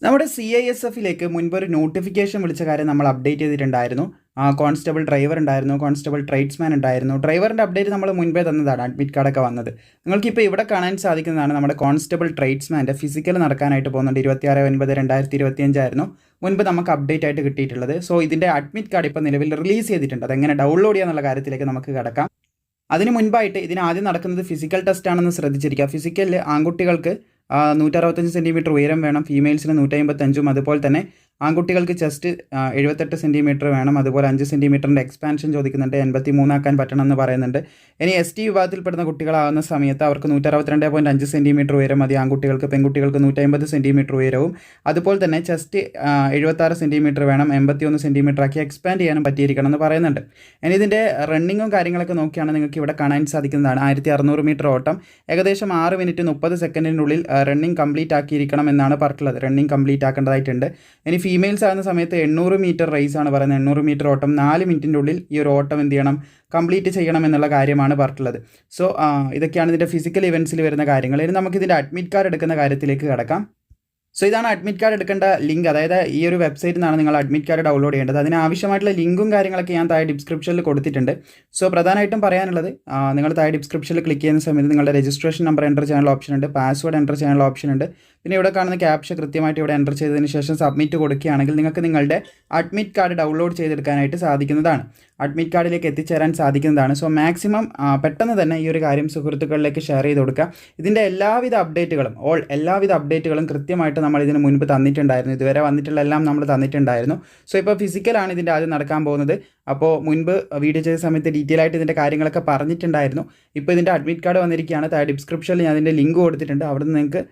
നമ്മുടെ CISF-ലേക്ക് മുൻപൊരു നോട്ടിഫിക്കേഷൻ വിളിച്ച കാര്യം നമ്മൾ അപ്ഡേറ്റ് ചെയ്തിട്ടുണ്ടായിരുന്നു. കോൺസ്റ്റബിൾ ഡ്രൈവർ ഉണ്ടായിരുന്നു, കോൺസ്റ്റബിൾ ട്രേഡ്സ്മാൻ ഉണ്ടായിരുന്നു. ഡ്രൈവറിൻ്റെ അപ്ഡേറ്റ് നമ്മൾ മുൻപേ തന്നതാണ്, അഡ്മിറ്റ് കാർഡൊക്കെ വന്നത്. നിങ്ങൾക്കിപ്പോൾ ഇവിടെ കാണാൻ സാധിക്കുന്നതാണ് നമ്മുടെ കോൺസ്റ്റബിൾ ട്രേഡ്സ്മാൻ്റെ ഫിസിക്കൽ നടക്കാനായിട്ട് പോകുന്നുണ്ട്. 26/9/2025 ആയിരുന്നു മുൻപ് നമുക്ക് അപ്ഡേറ്റ് ആയിട്ട് കിട്ടിയിട്ടുള്ളത്. സോ ഇതിൻ്റെ അഡ്മിറ്റ് കാർഡ് ഇപ്പോൾ നിലവിൽ റിലീസ് ചെയ്തിട്ടുണ്ട്. അതെങ്ങനെ ഡൗൺലോഡ് ചെയ്യാന്നുള്ള കാര്യത്തിലേക്ക് നമുക്ക് കിടക്കാം. അതിന് മുൻപായിട്ട് ഇതിനാദ്യം നടക്കുന്നത് ഫിസിക്കൽ ടെസ്റ്റ് ആണെന്ന് ശ്രദ്ധിച്ചിരിക്കുക. ഫിസിക്കലിൽ ആൺകുട്ടികൾക്ക് 165 സെൻറ്റിമീറ്റർ ഉയരം വേണം, ഫീമെയിൽസിന് 155. അതുപോലെ തന്നെ ആൺകുട്ടികൾക്ക് ചെസ്റ്റ് 78 സെൻറ്റിമീറ്റർ വേണം. അതുപോലെ 5 സെൻറ്റിമീറ്ററിൻ്റെ എക്സ്പാൻഷൻ ചോദിക്കുന്നുണ്ട്, 83 ആക്കാൻ പറ്റണം എന്ന് പറയുന്നുണ്ട്. ഇനി ST വിഭാഗത്തിൽപ്പെടുന്ന കുട്ടികളാകുന്ന സമയത്ത് അവർക്ക് 162.5 സെൻറ്റിമീറ്റർ ഉയരം മതി ആൺകുട്ടികൾക്ക്. പെൺകുട്ടികൾക്ക് 150 സെൻറ്റിമീറ്റർ ഉയരവും അതുപോലെ തന്നെ ചെസ്റ്റ് 76 സെൻറ്റിമീറ്റർ വേണം, 81 സെൻറ്റിമീറ്റർ ആക്കി എക്സ്പാൻഡ് ചെയ്യാനും പറ്റിയിരിക്കണം എന്ന് പറയുന്നുണ്ട്. ഇനി ഇതിൻ്റെ റണ്ണിങ്ങും കാര്യങ്ങളൊക്കെ നോക്കിയാണ് നിങ്ങൾക്ക് ഇവിടെ കാണാൻ സാധിക്കുന്നതാണ്. 1600 മീറ്റർ ഓട്ടം, ഏകദേശം 6 മിനിറ്റ് 30 സെക്കൻഡിനുള്ളിൽ റണ്ണിങ് കംപ്ലീറ്റ് ആക്കിയിരിക്കണം എന്നാണ് പറഞ്ഞിട്ടുള്ളത്. റണ്ണിങ് കംപ്ലീറ്റ് ആക്കേണ്ടതായിട്ടുണ്ട്. ഇനി ഫീമെയിൽസ് ആകുന്ന സമയത്ത് 800 മീറ്റർ റേസ് ആണ് പറയുന്നത്. 800 മീറ്റർ ഓട്ടം 4 മിനിറ്റിൻ്റെ ഉള്ളിൽ ഈ ഒരു ഓട്ടം എന്ത് ചെയ്യണം, കംപ്ലീറ്റ് ചെയ്യണം എന്നുള്ള കാര്യമാണ് പറഞ്ഞിട്ടുള്ളത്. സോ ഇതൊക്കെയാണ് ഇതിൻ്റെ ഫിസിക്കൽ ഇവൻറ്റ്സിൽ വരുന്ന കാര്യങ്ങൾ. ഇനി നമുക്കിതിൻ്റെ അഡ്മിറ്റ് കാർഡ് എടുക്കുന്ന കാര്യത്തിലേക്ക് കിടക്കാം. സോ ഇതാണ് അഡ്മിറ്റ് കാർഡ് എടുക്കേണ്ട ലിങ്ക്. അതായത് ഈ ഒരു വെബ്സൈറ്റിൽ നിന്നാണ് നിങ്ങൾ അഡ്മിറ്റ് കാർഡ് ഡൗൺലോഡ് ചെയ്യേണ്ടത്. അതിന് ആവശ്യമായിട്ടുള്ള ലിങ്കും കാര്യങ്ങളൊക്കെ ഞാൻ താഴെ ഡിസ്ക്രിപ്ഷനിൽ കൊടുത്തിട്ടുണ്ട്. സോ പ്രധാനമായിട്ടും പറയാനുള്ളത്, നിങ്ങൾ താഴെ ഡിസ്ക്രിപ്ഷനിൽ ക്ലിക്ക് ചെയ്യുന്ന സമയത്ത് നിങ്ങളുടെ രജിസ്ട്രേഷൻ നമ്പർ എൻ്റർ ചെയ്യാനുള്ള ഓപ്ഷൻ ഉണ്ട്, പാസ്വേഡ് എൻ്റർ ചെയ്യാനുള്ള ഓപ്ഷൻ ഉണ്ട്. പിന്നെ ഇവിടെ കാണുന്ന ക്യാപ്ഷൻ കൃത്യമായിട്ട് ഇവിടെ എൻ്റർ ചെയ്തതിന് ശേഷം സബ്മിറ്റ് കൊടുക്കുകയാണെങ്കിൽ നിങ്ങൾക്ക് നിങ്ങളുടെ അഡ്മിറ്റ് കാർഡ് ഡൗൺലോഡ് ചെയ്തെടുക്കാനായിട്ട് സാധിക്കുന്നതാണ്, അഡ്മിറ്റ് കാർഡിലേക്ക് എത്തിച്ചേരാൻ സാധിക്കുന്നതാണ്. സോ മാക്സിമം പെട്ടെന്ന് തന്നെ ഈ ഒരു കാര്യം സുഹൃത്തുക്കളിലേക്ക് ഷെയർ ചെയ്ത് കൊടുക്കുക. ഇതിൻ്റെ എല്ലാവിധ അപ്ഡേറ്റുകളും കൃത്യമായിട്ട് നമ്മൾ ഇതിന് മുൻപ് തന്നിട്ടുണ്ടായിരുന്നു. ഇതുവരെ വന്നിട്ടുള്ള എല്ലാം നമ്മൾ തന്നിട്ടുണ്ടായിരുന്നു. സോ ഇപ്പോൾ ഫിസിക്കലാണ് ഇതിൻ്റെ ആദ്യം നടക്കാൻ പോകുന്നത്. അപ്പോൾ മുൻപ് വീഡിയോ ചെയ്ത സമയത്ത് ഡീറ്റെയിൽ ആയിട്ട് ഇതിൻ്റെ കാര്യങ്ങളൊക്കെ പറഞ്ഞിട്ടുണ്ടായിരുന്നു. ഇപ്പോൾ ഇതിൻ്റെ അഡ്മിറ്റ് കാർഡ് വന്നിരിക്കുകയാണ്. താഴെ ഡിസ്ക്രിപ്ഷനിൽ ഞാൻ അതിൻ്റെ ലിങ്ക് കൊടുത്തിട്ടുണ്ട്. അവിടെ നിന്ന് നിങ്ങൾക്ക്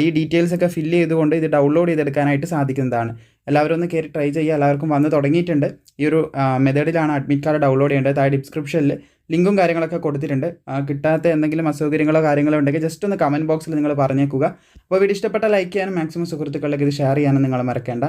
ഈ ഡീറ്റെയിൽസ് ഒക്കെ ഫില്ല് ചെയ്തുകൊണ്ട് ഇത് ഡൗൺലോഡ് ചെയ്തെടുക്കാനായിട്ട് സാധിക്കുന്നതാണ്. എല്ലാവരും ഒന്ന് കയറി ട്രൈ ചെയ്യുക. എല്ലാവർക്കും വന്ന് തുടങ്ങിയിട്ടുണ്ട്. ഈ ഒരു മെത്തേഡിലാണ് അഡ്മിറ്റ് കാർഡ് ഡൗൺലോഡ് ചെയ്യേണ്ടത്. താഴെ ഡിസ്ക്രിപ്ഷനിൽ ലിങ്കും കാര്യങ്ങളൊക്കെ കൊടുത്തിട്ടുണ്ട്. കിട്ടാത്ത എന്തെങ്കിലും അസൗകര്യങ്ങളോ കാര്യങ്ങളോ ഉണ്ടെങ്കിൽ ജസ്റ്റ് ഒന്ന് കമൻറ്റ് ബോക്സിൽ നിങ്ങൾ പറഞ്ഞേക്കുക. അപ്പോൾ വീഡിയോ ഇഷ്ടപ്പെട്ട ലൈക്ക് ചെയ്യാനും മാക്സിമം സുഹൃത്തുക്കളിലേക്ക് ഇത് ഷെയർ ചെയ്യാനും നിങ്ങൾ മറക്കേണ്ട.